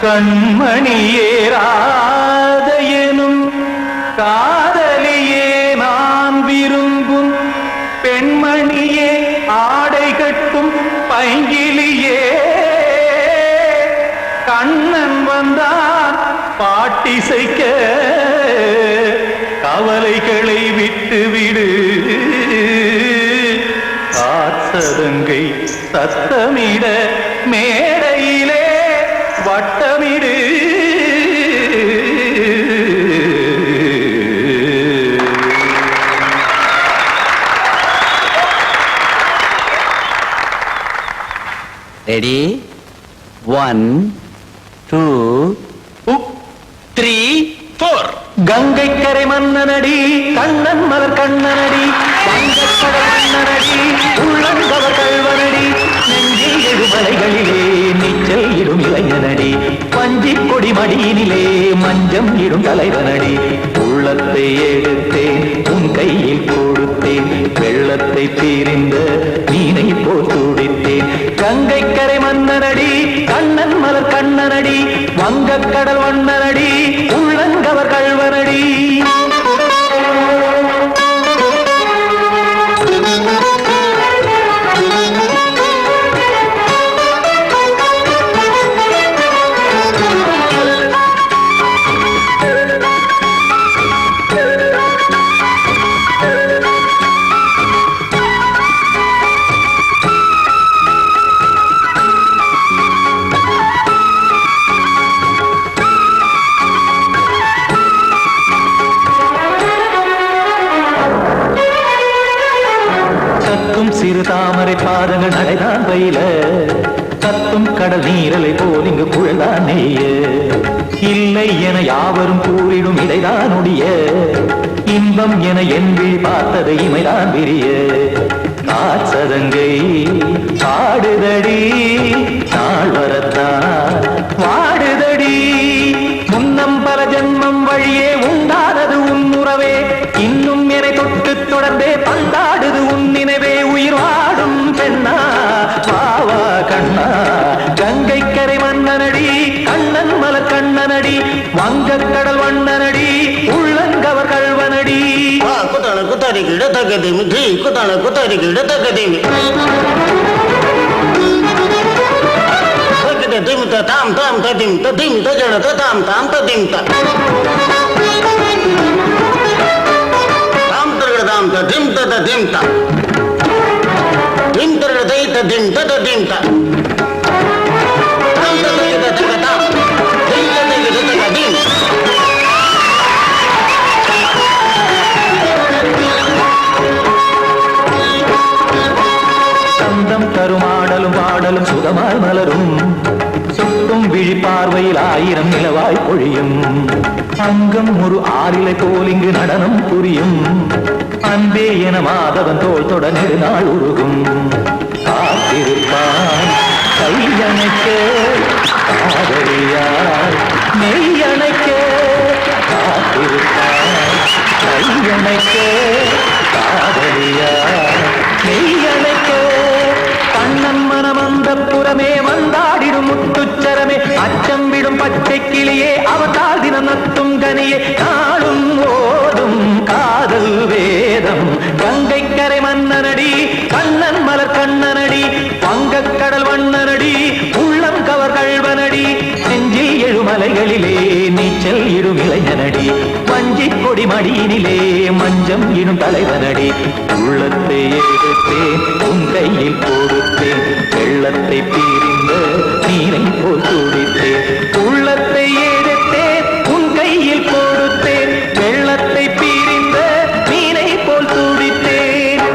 கண்மணியேராதையனும் காதலியே நான் விரும்பும் பெண்மணியே ஆடை கட்டும் பைங்கிலியே கண்ணன் வந்தான் பாட்டிசைக்க கவலைகளை விட்டுவிடு காற்சதங்கை சத்தமிட மேடையிலே வட்டமிடு ரெடி 1 2 3 4 கங்கை கரை மன்னனடி கண்ணன் மலர் கண்ணனடி வங்கக்கடல் மன்னனடி உள்ளங்கவர் கல்வனடி நெஞ்சில் எழுமலைகளிலே நீச்சல் இடும் இளைஞனடி பஞ்சி கொடி மடியினிலே மஞ்சம் இடும் தலைவனடி உள்ளத்தை எடுத்தேன் உன் கையில் கொடுத்தேன் வெள்ளத்தை தீரிந்த மீனை போல் துடித்தேன் கங்கை கரை மன்னனடி கண்ணன் மலர் கண்ணனடி வங்கக்கடல் வண்ணனடி உள்ளங்கவர் கல்வனடி சிறு தாமரை பாதங்கள் நடைதான் பயில கத்தும் கடல் நீரலை போல் இங்கு புழல்தான் நெய்ய இல்லை என யாவரும் கூறிடும் இடைதான் ஒடிய இன்பம் என என் விழி பார்த்தது இமைதான் விரிய காற்சதங்கை பாடுதடி நாள் வரத்தான் வாடுதடி முன்னம் பல ஜன்மம் வழியே உண்டானது உன் உறவே இன்னும் என்னை தொட்டு தொடர்ந்தே பந்தாடுது உன் நினைவே உயிர் வாடும் பெண்ணா வாவா கண்ணா கங்கை கரை மன்னனடி கண்ணன் மலர் கண்ணனடி வங்கக்கடல் வண்ணனடி உள்ளங்கவர் கல்வனடி குத்தான குத்தாரி கிட தகதிமி தி குத்தான குத்தாரி கிட தகதிமி தகத திம் தாம் தாம் ததிம் ததிம் தஜட தாம் தாம் ததிம் தாம் தாம் ததிம் ததிம் தாம் திம் தரதை ததிம் ததிம் தாம் தாம் ததிம் ததிம் தாம் திம் ததிம் ததிம் சந்தம் தருமாடலும் பாடலும் சுகமாய் மலரும் சுட்டும் விழி பார்வையில் ஆயிரம் நிலவாய் பொழியும் அங்கம் ஒரு ஆறிலை போல் இங்கு நடனம் புரியும் அன்பே என மாதவன் தோல் தொட நெடுநாள் உருகும் காத்திருப்பான் கையணைக்க காதலியார் மெய்யணைக்க காத்திருப்பான் கையணைக்க காதலியார் மெய்யணைக்க கண்ணன் மனம் அந்த புறமே வந்தாடிடும் முத்துச்சரமே அச்சம் விடும் பச்சை கிளியே அவதால் தினம் நத்தும் கனியே நாளும் ஓடும் காதல் வேதம் கங்கை கரை மன்னனடி கண்ணன் மலர் கண்ணனடி வங்கக்கடல் வண்ணனடி உள்ளம் கவர் கல்வனடி நெஞ்சில் எழுமலைகளிலே நீச்சல் இடும் இளைஞனடி வஞ்சி கொடி மடியினிலே மஞ்சம் இடும் தலைவனடி உள்ளத்தை எடுத்தேன் உன் கையில் கொடுத்தேன் வெள்ளத்தை தீரிந்த நீரை போல் துடித்தேன் உள்ளத்தை எடுத்தேன் உன் கையில் கொடுத்தேன் வெள்ளத்தை பீரிந்த மீனை போல் துடித்தேன்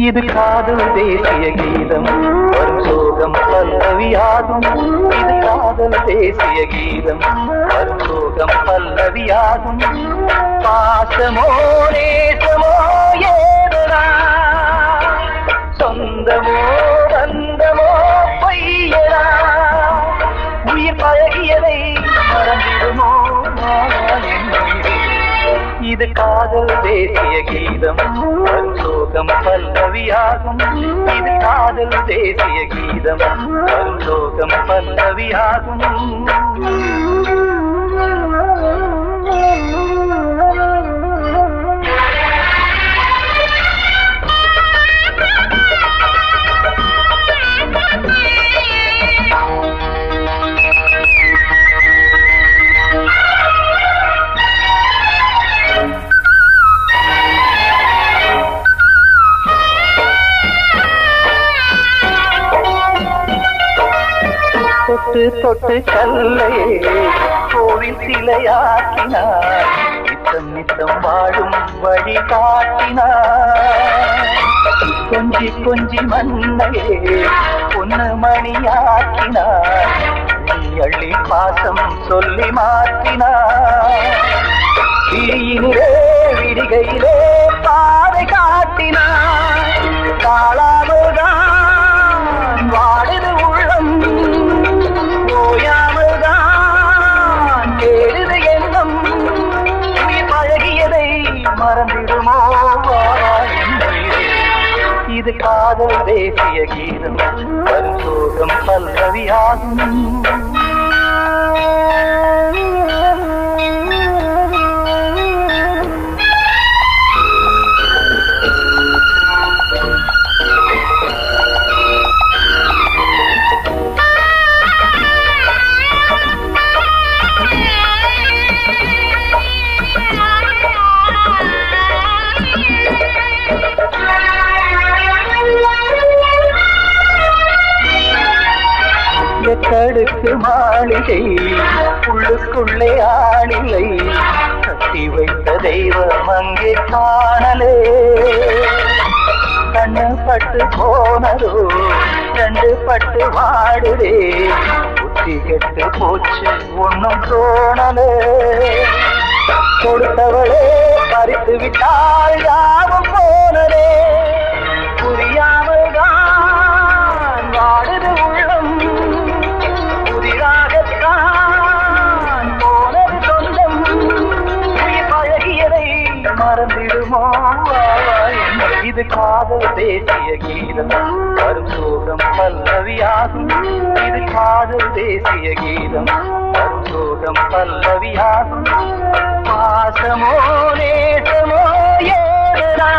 இது காதல் தேசிய கீதம் வரும் சோகம் பல்லவியாகும். இது காதல் தேசிய கீதம் வரும் சோகம் பல்லவியாகும். பாசமோ நேசமோ ஏதனா, சொந்தமோ பந்தமோ பொய்யனா, உயிர் பழகியதை மறந்திடுமோ இது காதல் தேசிய கீதம் வரும் சோகம் பல்லவியாகும். இது காதல் தேசிய கீதம் வரும் சோகம் பல்லவியாகும். தொட்டு தொட்டு கல்லையே கோவில் சிலையாக்கினார், நித்தம் நித்தம் வாழும் வழி காட்டினார். கொஞ்சி கொஞ்சி மண்ணையே பொன்னு மணியாக்கினார், அள்ளி அள்ளி பாசம் சொல்லி மாற்றினார். விழியினிலே விடிகையிலே பாதை காட்டினார், காளாமல்தான் வாடுது உள்ளம், ஓயாமல்தான் கேடுது எண்ணம். உயிர் பழகியதை மறந்திடுமோ இது காதல் தேசிய கீதம் வரும் சோகம் பல்லவியாகும். எட்டடுக்கு மாளிகை உள்ளுக்குள்ளே ஆளிலை, கட்டி வைத்த தெய்வம் அங்கே காணலே. கண்ணு பட்டு போனதோ ரெண்டு பட்டு வாடுதே, புத்தி கெட்டு போச்சு ஒன்னும் தோணலே. கொடுத்தவளே பறித்து விட்டால் யாவும் போனதே, புரியாமல் தான் வாடுது உள்ளம். புதிராகத்தான் போனது சொந்தம், உயிர் பழகியதை மறந்திடுமோ இது காதல் தேசிய கீதம் வரும் சோகம் பல்லவியாகும். இது காதல் தேசிய கீதம் வரும் சோகம் பல்லவியாகும். பாசமோ நேசமோ ஏதனா,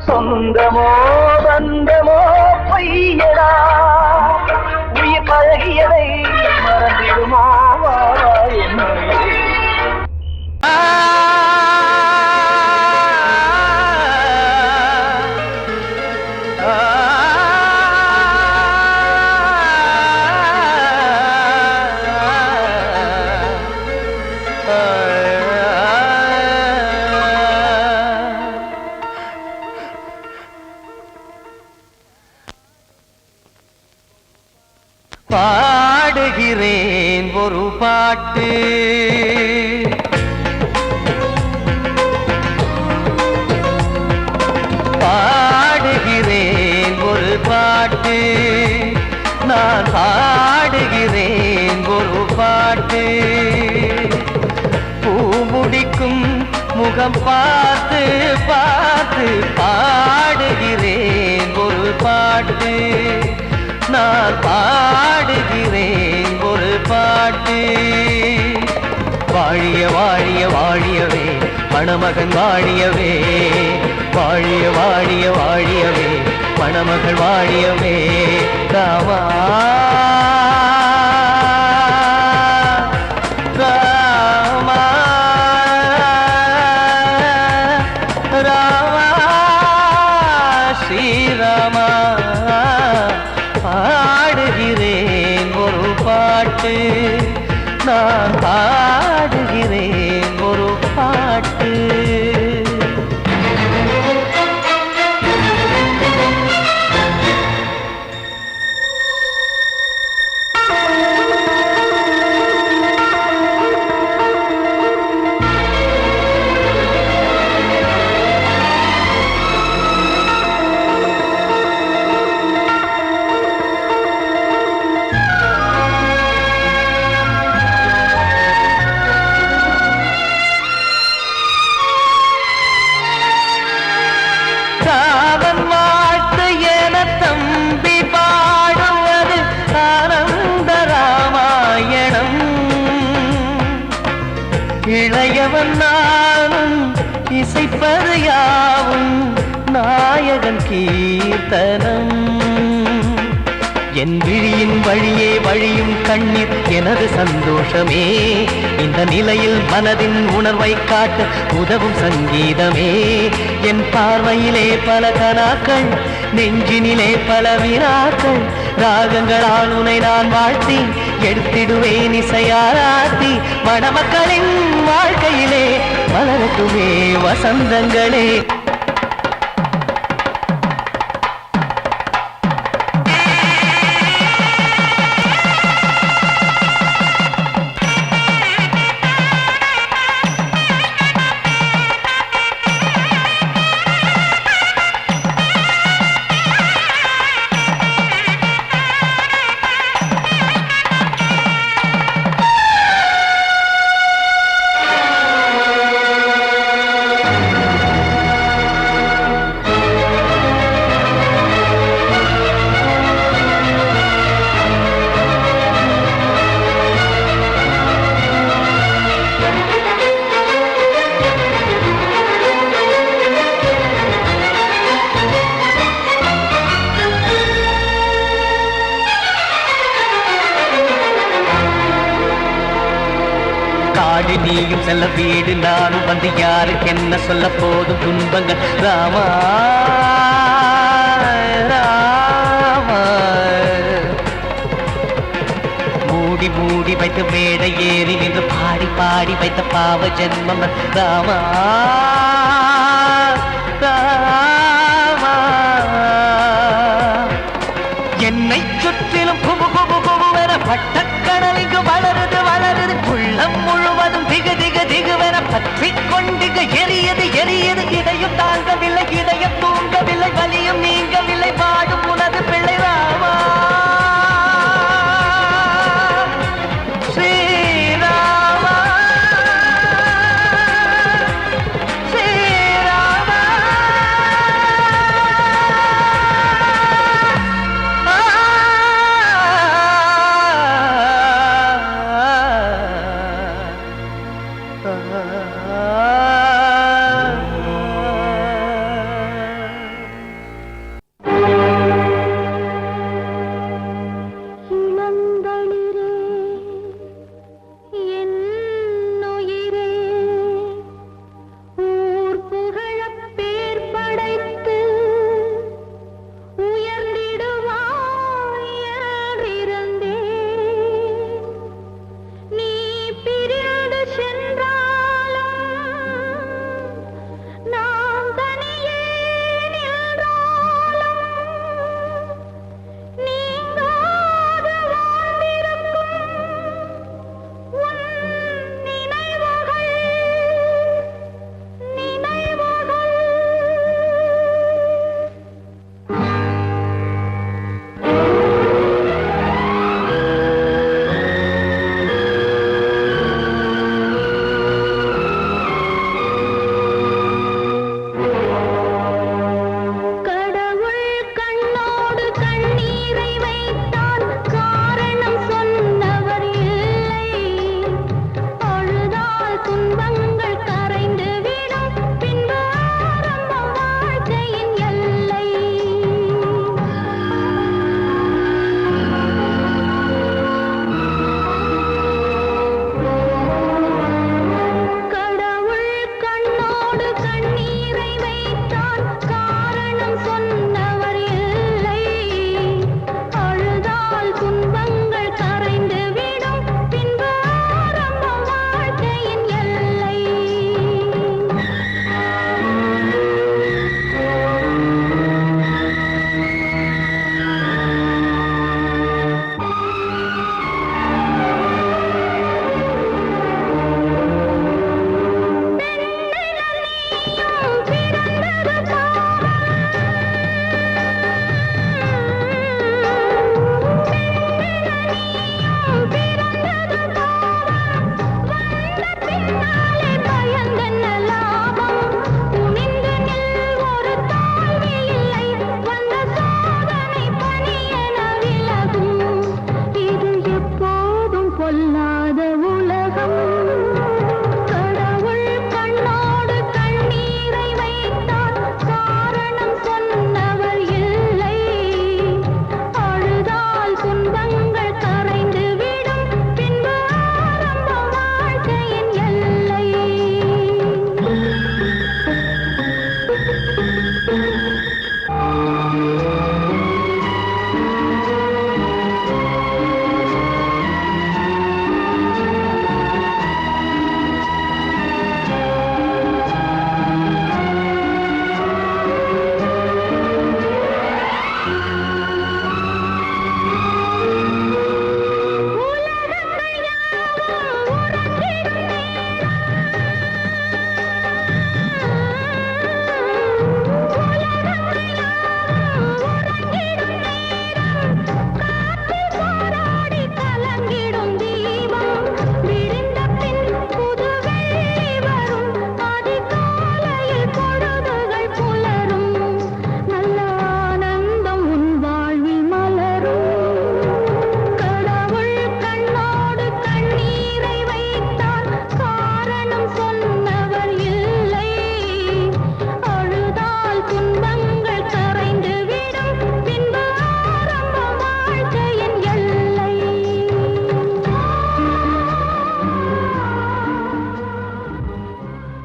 சொந்தமோ பந்தமோ பொய்யடா, உயிர் பழகியதை மறந்திடுமோ என்னுடைய பாடுகிறேன் ஒரு பாட்டு, பாடுகிறேன் ஒரு பாட்டு, நான் பாடுகிறேன் ஒரு பாட்டு. பூமுடிக்கும் முகம் பார்த்து பார்த்து பாடுகிறேன் ஒரு பாட்டு, நான் பாடுகிறேன் ஒரு பாட்டு. வாழிய வாழிய வாழியவே மணமகன் வாழியவே, வாழிய வாழிய வாழியவே மணமகள் வாழியவே. ராமா ராமா ராமா ஸ்ரீராமா. பாடுகிறேன் ஒரு பாட்டு, நான் பாடுகிறேன் ஒரு பாட்டு. நாயகன் கீர்த்தனம். என் விழியின் வழியே வழியும் கண்ணீர் எனது சந்தோஷமே. இந்த நிலையில் மனதின் உணர்வை காட்ட உதவும் சங்கீதமே. என் பார்வையிலே பல கனாக்கள், நெஞ்சினிலே பல வினாக்கள். ராகங்களால் உனை நான் வாழ்த்தி எடுத்திடுவேன் இசையாராத்தி. மணமக்களின் வாழ்க்கையிலே மலரட்டுமே வசந்தங்களே. காடு நீயும் செல்ல வீடு நானும் வந்து யாருக்கு என்ன சொல்ல போதும் துன்பங்கள். ராமா ராமா மூடி மூடி வைத்து மேடை ஏறி நின்று பாடி பாடி வைத்த பாவ ஜென்மம். ராமா ராமா என்னை சுற்றிலும் குபு குபு குபுவென பட்டக்கடல் இங்கு வளருது வளருது. உள்ளம் முழுவதும் திகு திகு திகுவென பற்றி கொண்டிக எரியது எரியது. இதையும் தாங்கவில்லை, இதயம் தூங்கவில்லை, வலியும் நீங்கவில்லை. வாடும் உனது பிள்ளை ராமா ஸ்ரீராமா ஸ்ரீராமா.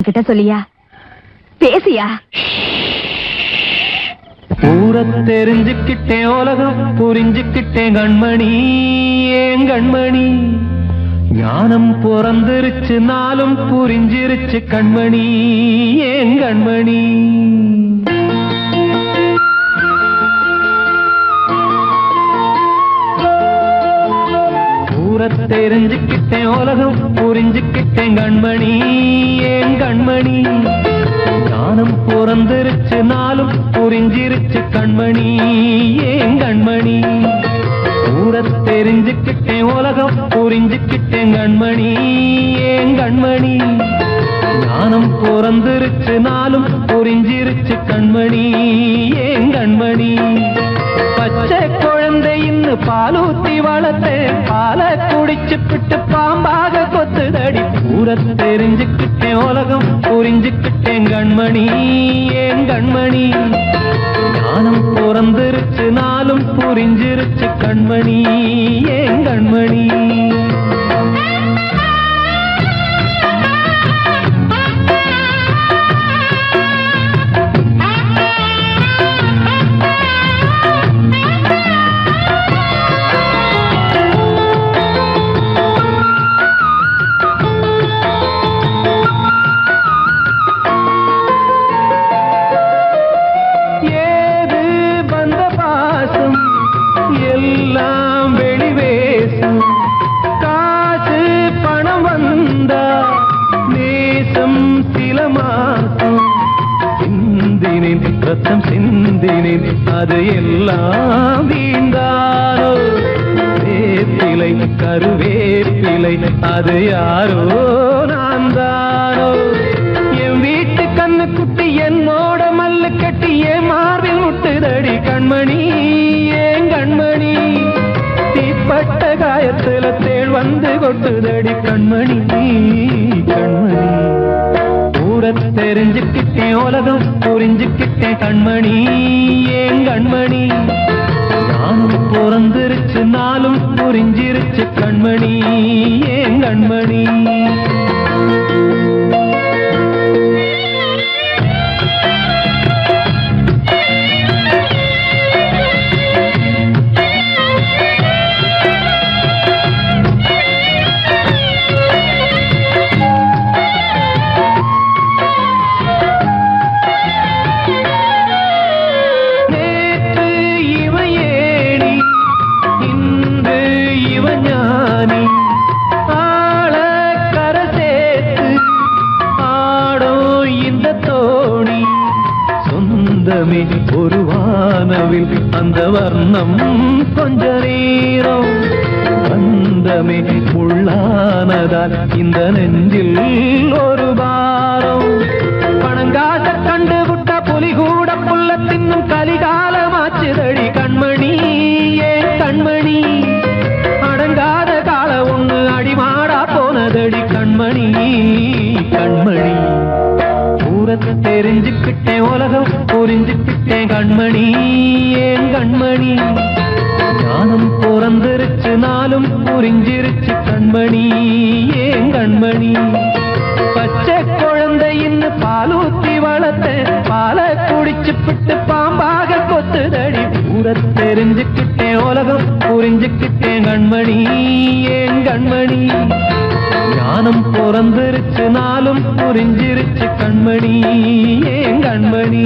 என்கிட்ட சொல்லியா? பேசியா? ஊரை தெரிஞ்சுக்கிட்டேன், உலகம் புரிஞ்சுக்கிட்டேன் கண்மணி, ஏன் கண்மணி. ஞானம் பிறந்திருச்சு, நாளும் புரிஞ்சிருச்சு கண்மணி, ஏன் கண்மணி. ஊரை தெரிஞ்சுக்கிட்டேன், உலகம் புரிஞ்சுக்கிட்டேன் கண்மணி, ஏன் கண்மணி. ஞானம் பிறந்திருச்சு, நாளும் புரிஞ்சிருச்சு கண்மணி, ஏன் கண்மணி. ஊரை தெரிஞ்சுக்கிட்டேன், உலகம் புரிஞ்சுக்கிட்டேன் கண்மணி, ஏன் கண்மணி. ஞானம் பிறந்திருச்சு, நாளும் புரிஞ்சிருச்சு கண்மணி, ஏன் கண்மணி. பச்சை குழந்தை இன்னும் பாலூத்தி வளர்த்தேன், பாலை குடிச்சு பிட்டு பாம்பாக கொத்துதடி. ஊரை தெரிஞ்சுக்கிட்டேன், உலகம் புரிஞ்சுக்கிட்டேன் கண்மணி, ஏன் கண்மணி. ஞானம் பிறந்திருச்சு, நாளும் புரிஞ்சிருச்சு கண்மணி, ஏன் கண்மணி. ரத்தம் சிந்தினேன், அது எல்லாம் வீண்டாரோ. வேப்பிலை கருவேப்பிலை, அது யாரோ நான் தானோ. என் வீட்டு கண்ணு குட்டி என்னோட மல்லு கட்டி என் மார்பில் முட்டுதடி கண்மணி, ஏன் கண்மணி. தீப்பட்ட காயத்துல தேள் வந்து கொட்டுதடி கண்மணி, கண்மணி. ஊரை தெரிஞ்சுக்கிட்டேன், உலகம் புரிஞ்சுக்கிட்டேன் கண்மணி, ஏன் கண்மணி. ஞானம் பிறந்திருச்சு, நாளும் புரிஞ்சிருச்சு கண்மணி, ஏன் கண்மணி. ஒரு வானவில் அந்த வர்ணம் கொஞ்ச நேரம் வந்தமே உள்ளானதால் இந்த நெஞ்சில் ஒரு பாரம். பணங்காச கண்டு விட்ட புலி கூட புல்ல தின்னும் கலிகாலமாச்சுதடி கண்மணி, ஏன் கண்மணி. அடங்காத கால ஒண்ணு அடிமாடா போனதடி கண்மணி, கண்மணி. ஊரை தெரிஞ்சுக்கிட்டேன், உலகம் புரிஞ்சுக்கிட்டேன் கண்மணி, ஏன் கண்மணி. ஞானம் பிறந்திருச்சு, நாளும் புரிஞ்சிருச்சு கண்மணி, ஏன் கண்மணி. பச்சை குழந்தை இன்னும் பாலூத்தி வளர்த்தேன், பாலை குடிச்சு பிட்டு பாம்பாக கொத்துதடி. ஊரை தெரிஞ்சுக்கிட்டேன், உலகம் புரிஞ்சுக்கிட்டேன் கண்மணி, ஏன் கண்மணி. ஞானம் பிறந்திருச்சு, நாளும் புரிஞ்சிருச்சு கண்மணி, ஏன் கண்மணி.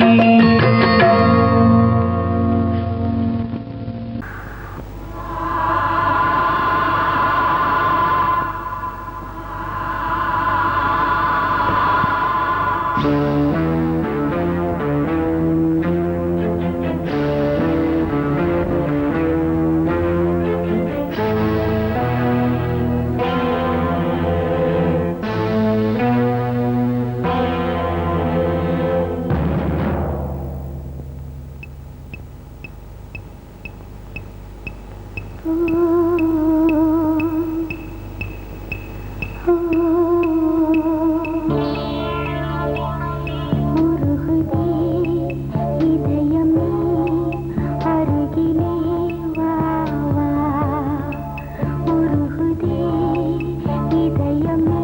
இதயமே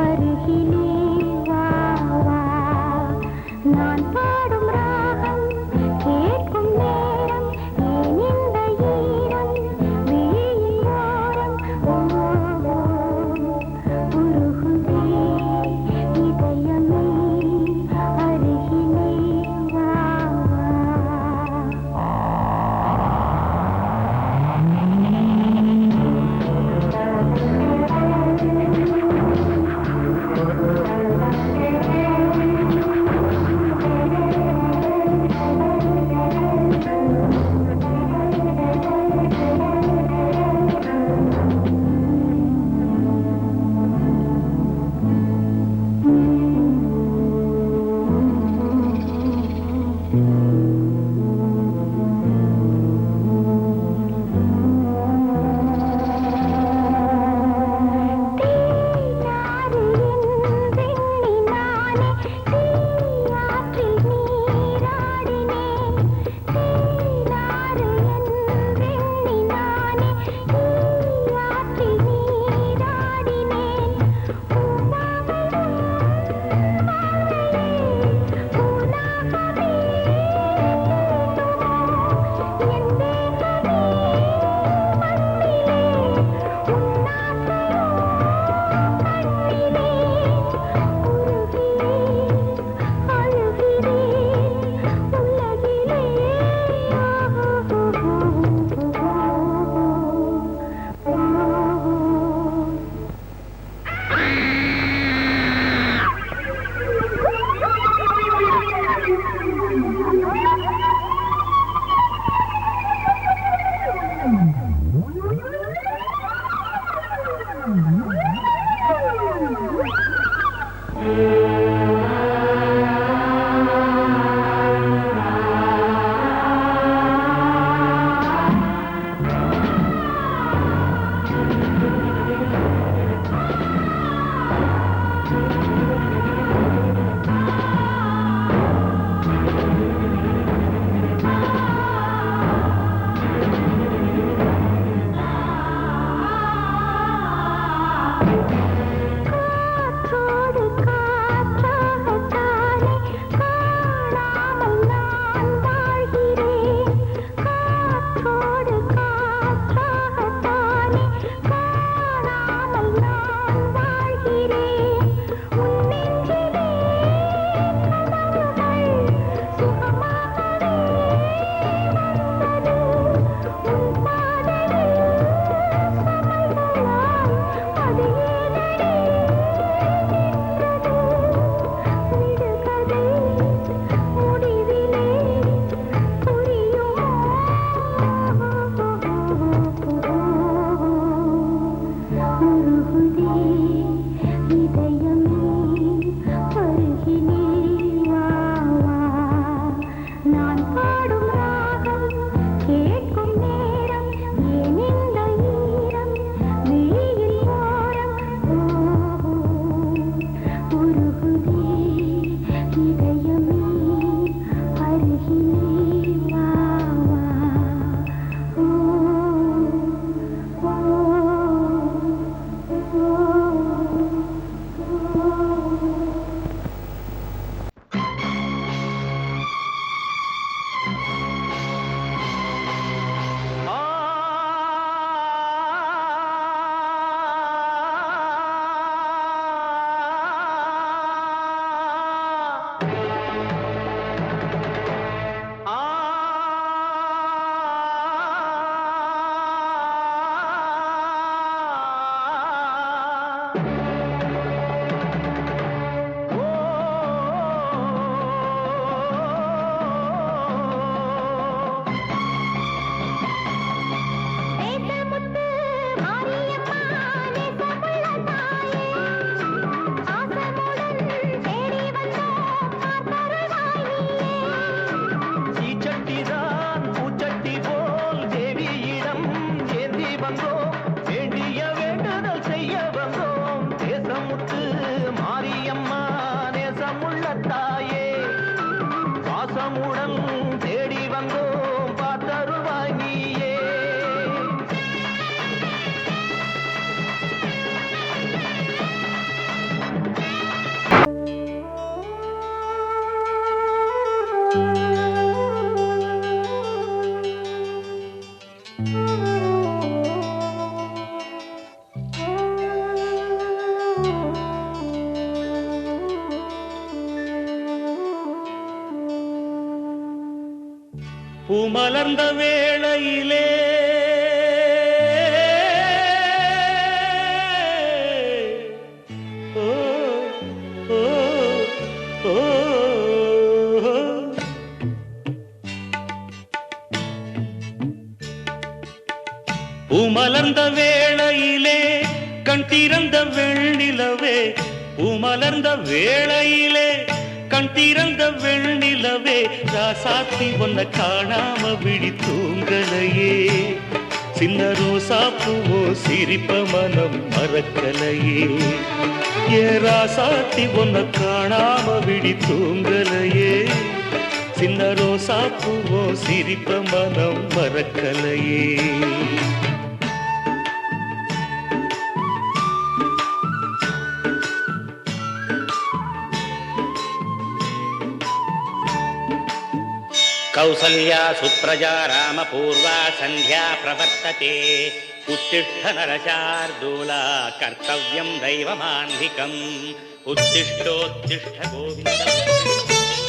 அருகிலே வா. மலர்ந்த வேளையிலே ஓ ஓ ஓ பூமலர்ந்த வேளையிலே கண் திறந்த வெண்ணிலவே பூமலர்ந்த வேளையிலே கண் திறந்த வெண்ணிலவே ராசாத்தி ஒன்ன காணாம விழி தூங்கலையே சின்ன ரோசா பூவோ சிரிப்ப மனம் மறக்கலையே ஏ ராசாத்தி ஒன்ன காணாம விழி தூங்கலையே சின்ன ரோசா பூவோ சிரிப்ப மனம் மறக்கலையே कौसल्या सुप्रजा रामपूर्वा सन्ध्या प्रवर्तते उत्तिष्ठ नरशार्दूला कर्तव्यं दैवमान्धिकम् उत्तिष्ठोत्तिष्ठ गोविन्द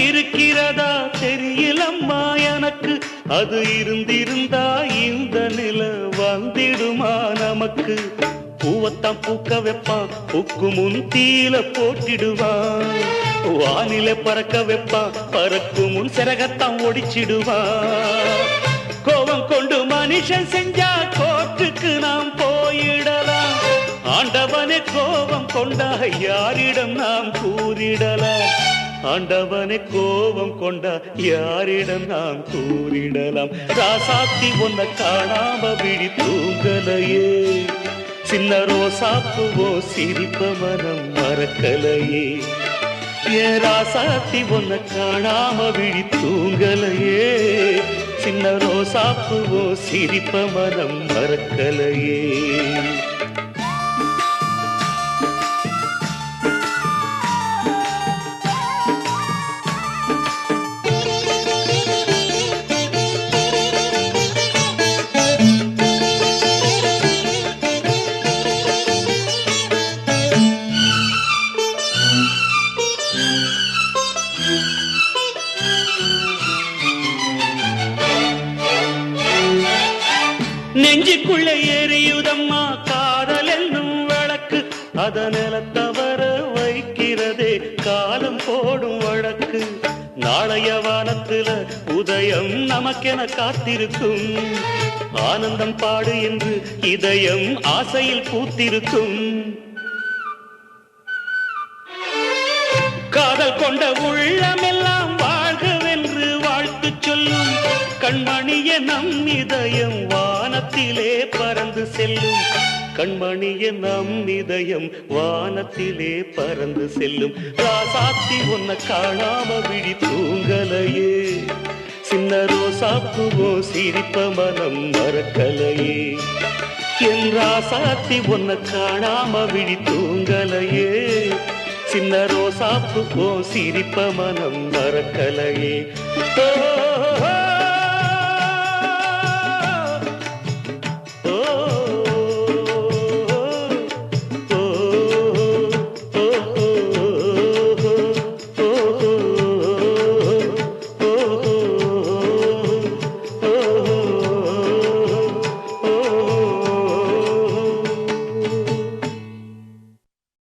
இருக்கிறதா தெரியலம்மா எனக்கு அது இருந்திருந்தா இந்த நில வந்திடுமா நமக்கு பூவத்தான் பூக்க வைப்பான் பூக்கு முன் தீல போட்டிடுவான் வானில பறக்க வைப்பான் பறக்கும் முன் சிறகத்தான் ஒடிச்சிடுவான் கோபம் கொண்டு மனுஷன் செஞ்சா கோட்டுக்கு நாம் போயிடலாம் ஆண்டவனே கோபம் கொண்டா யாரிடம் நாம் கூறிடலாம் ஆண்டவனே கோபம் கொண்டா யாரிடம் நாம் கூறிடலாம் ராசாத்தி ஒன்ன காணாம விழி தூங்கலையே சின்ன ரோசாப்புவோ சிரிப்ப மனம் மறக்கலையே ஏ ராசாத்தி ஒன்ன காணாம விழி தூங்கலையே சின்ன ரோசாப்புவோ சிரிப்ப மனம் மறக்கலையே நெஞ்சுக்குள்ளே எரியுதம்மா காதல் என்னும் விளக்கு அதனில தவற வைக்கிறதே காலம் போடும் வழக்கு நாளைய வானத்துல உதயம் நமக்கென காத்திருக்கும் ஆனந்தம் பாடு என்று இதயம் ஆசையில் பூத்திருக்கும் காதல் கொண்ட உள்ளமெல்லாம் வாழ்கவென்று வாழ்த்து சொல்லும் கண்மணிய நம் இதயம் வானத்திலே பறந்து செல்லும் கண்மணிய நம் இதயம் வானத்திலே பறந்து செல்லும் ராசாத்தி ஒன்ன காணாம விழி தூங்கலையே சின்ன ரோசாப்புவோ சிரிப்ப மனம் மறக்கலையே என் ராசாத்தி ஒன்ன காணாம விழி தூங்கலையே சின்ன ரோசாப்புவோ சிரிப்ப மனம் மறக்கலையே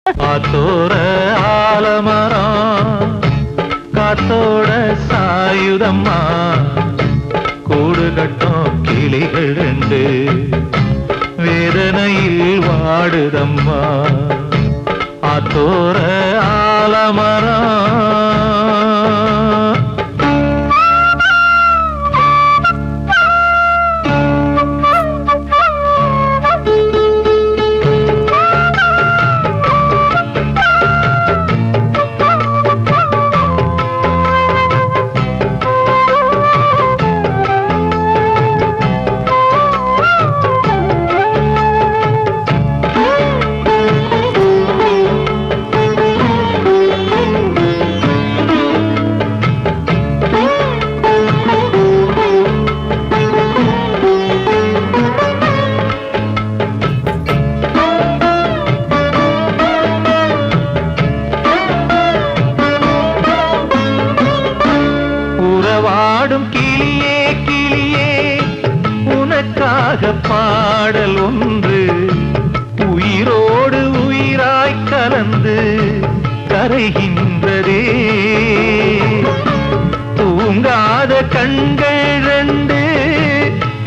காத்தோர ஆலமரம் காத்தோட சாயுதம்மா கூடு கட்டும் கிளிகள் ரெண்டு வேதனையில் வாடுதம்மா ஆத்தோர ஆலமரம் ராக பாடல் ஒன்று உயிரோடு உயிராய் கலந்து கரைகின்றதே. தூங்காத கண்கள் ரெண்டு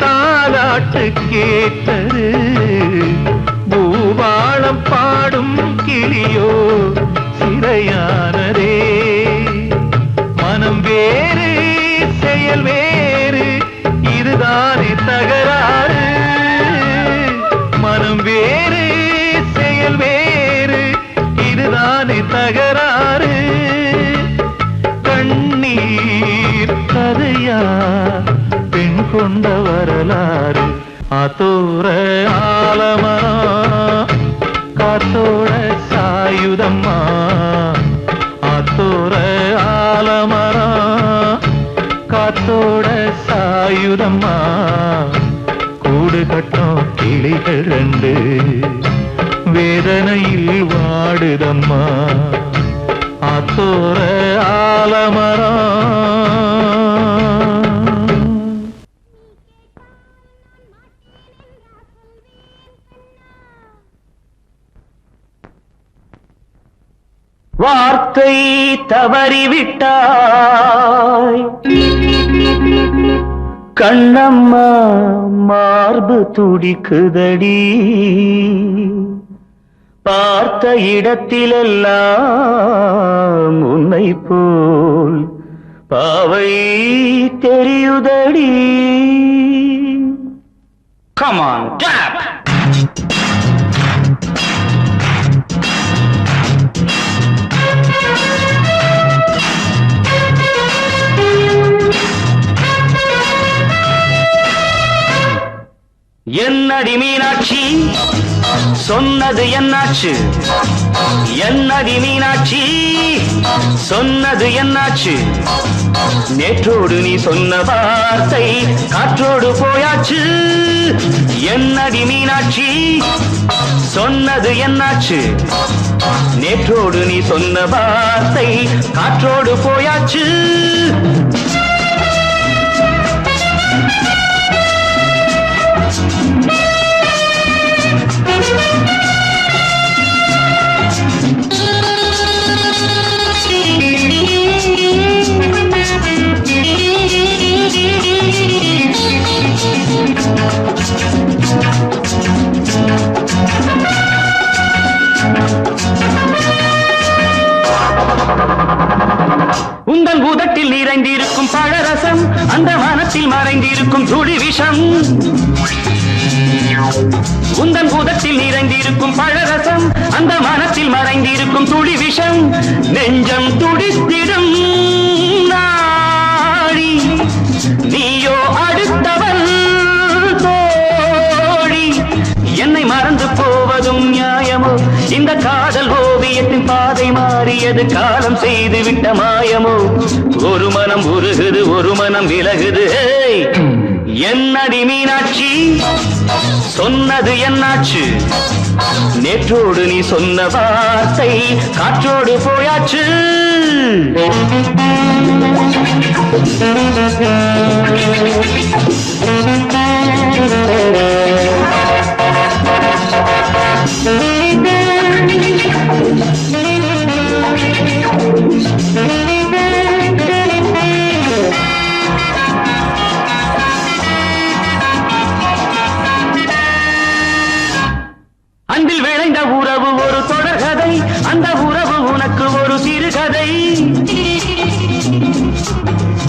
தாலாட்டு கேட்டது. பூபாளம் பாடும் கிளியோ சிறையானதே. மனம் வேறு செயல் வேறு இதுதானே தகராறு. மனம் வேறு செயல் வேறு இதுதானே தகராறு. கண்ணீர் கதையா பெண் கொண்ட வரலாறு. ஆத்தோர ஆலமரம் காத்தோட சாயுதம்மா. ஆத்தோர ஆலமரம் காத்தோட சாயுதம்மா. கூடு கட்டும் கிளிகள் ரெண்டு வேதனையில் வாடுதம்மா. ஆத்தோர ஆலமரம். வார்த்தை தவறிவிட்டாய் கண்ணம்மா, மார்பு துடிக்குதடி. பார்த்த இடத்திலெல்லாம் உன்னை போல் பாவை தெரியுதடி. Come on, tap! என்னடி மீனாட்சி சொன்னது என்னாச்சு? என்னடி மீனாட்சி சொன்னது என்னாச்சு? நேற்றோடு நீ சொன்ன வார்த்தை காற்றோடு போயாச்சு. என்னடி மீனாட்சி சொன்னது என்னாச்சு? நேற்றோடு நீ சொன்ன வார்த்தை காற்றோடு போயாச்சு. உந்தன் பூதத்தில் நிறைந்திருக்கும் பழரசம் அந்த மனத்தில் மறைந்திருக்கும் துளி விஷம். உந்தன் பூதத்தில் நிறைந்திருக்கும் பழரசம் அந்த மனத்தில் மறைந்திருக்கும் துளி விஷம். நெஞ்சம் துடித்திடும் நாடி நீயோ அடுத்தவள் தோழி. என்னை மறந்து போவதும் நியாயமோ? இந்த காதல் ஓவியத்தின் பாதை மாறியது காலம் செய்து விட்ட மாயமோ? ஒரு மனம் உருகுது ஒரு மனம் விலகுது. என்னடி மீனாட்சி சொன்னது என்னாச்சு? நேற்றோடு நீ சொன்ன வார்த்தை காற்றோடு போயாச்சு. அன்பில் விளைந்த உறவு ஒரு தொடர்கதை. அந்த உறவு உனக்கு ஒரு சிறுகதை.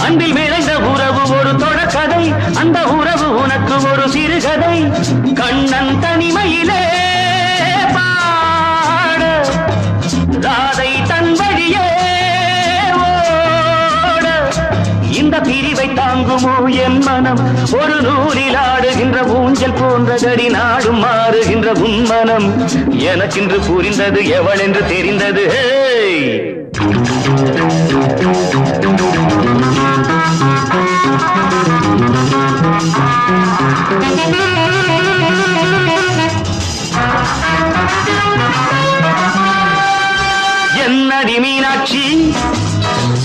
அன்பில் விளைந்த உறவு ஒரு தொடர்கதை. அந்த உறவு உனக்கு ஒரு சிறுகதை. கண்ணன் தனிமையிலே பாட ராதை தன் வழியே ஓட. இந்த பிரிவை தாங்குமோ என் மனம்? ஒரு நூலில் ஆடுகின்ற ஊஞ்சல் போன்றதடி நாடும் மாறுகின்ற உன்மனம். எனக்கென்று புரிந்தது எவள் என்று தெரிந்தது. என்னடி மீனாட்சி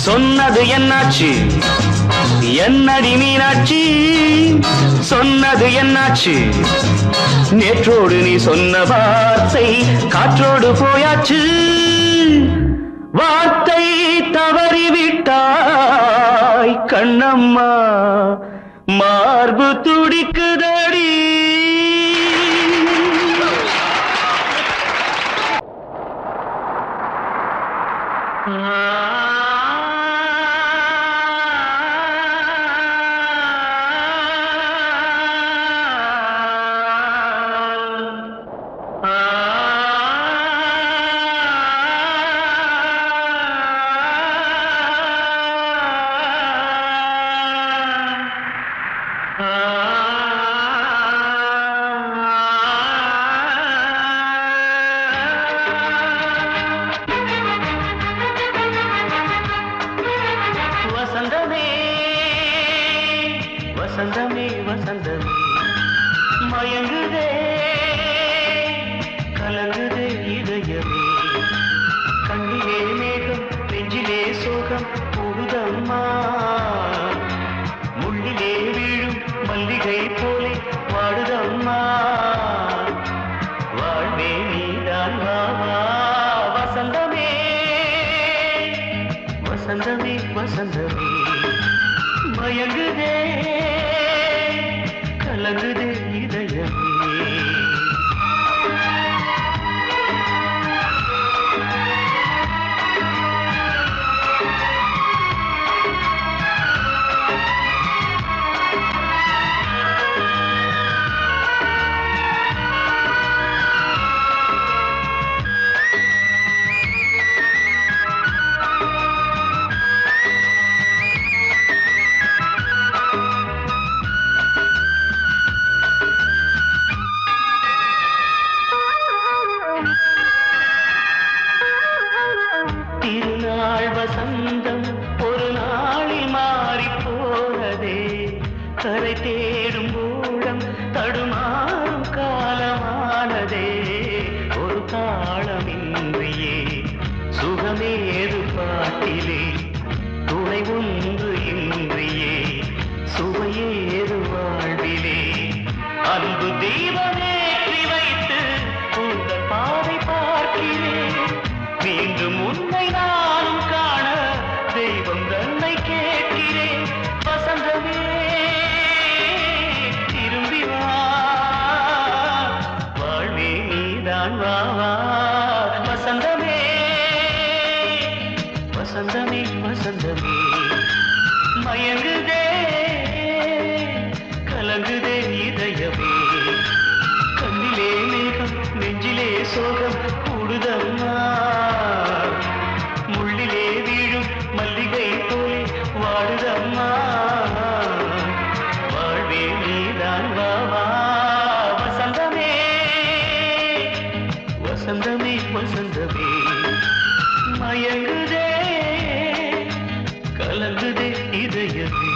சொன்னது என்னாச்சு என்னடி மீனாட்சி சொன்னது என்னாச்சு நேற்றோடு நீ சொன்ன வார்த்தை காற்றோடு போயாச்சு வார்த்தை தவறிவிட்டாய் கண்ணம்மா மார்பு துடிக்குதடி வசந்தமே வசந்தமே வசந்தமே மயங்குதே கலங்குதே இதயமே கண்ணிலே மேகம் நெஞ்சிலே சோகம் கூடுதம்மா முள்ளிலே வீழும் மல்லிகை போலே வாடுதம்மா வாழ்வே நீதான் வாவா வசந்தமே வசந்தமே வசந்தமே மயங்குதே கலங்குதே இதயமே திருநாள் வசந்தம் ஒரு நாளில் மாறி போனதே கரை தேடும் ஊழம் தடுமாறும் காலமானதே ஒரு தாளமின்றியே சுகமேது பாட்டிலே துணை ஒன்று இன்றியே சுவையேது வாழ்விலே அன்பு தெய்வமேற்றி வைத்து உங்கள் பாதை பார்க்கிறேன் மீண்டும் உன்னை நானும் காண தெய்வம் தன்னை கேட்கிறேன் வசந்தமே திரும்பி வா வாழ்வே நீதான் வா வா வசந்தமே வசந்தமே வசந்தமே மயங்குதே கலங்குதே இதயமே கண்ணிலே மேகம் நெஞ்சிலே சோகம் கூடுதம்மா முள்ளிலே வீழும் மல்லிகை போலே வாடுதம்மா வாழ்வே நீதான் வா வா வசந்தமே வசந்தமே வசந்தமே மயங்குதே கலங்குதே இதயமே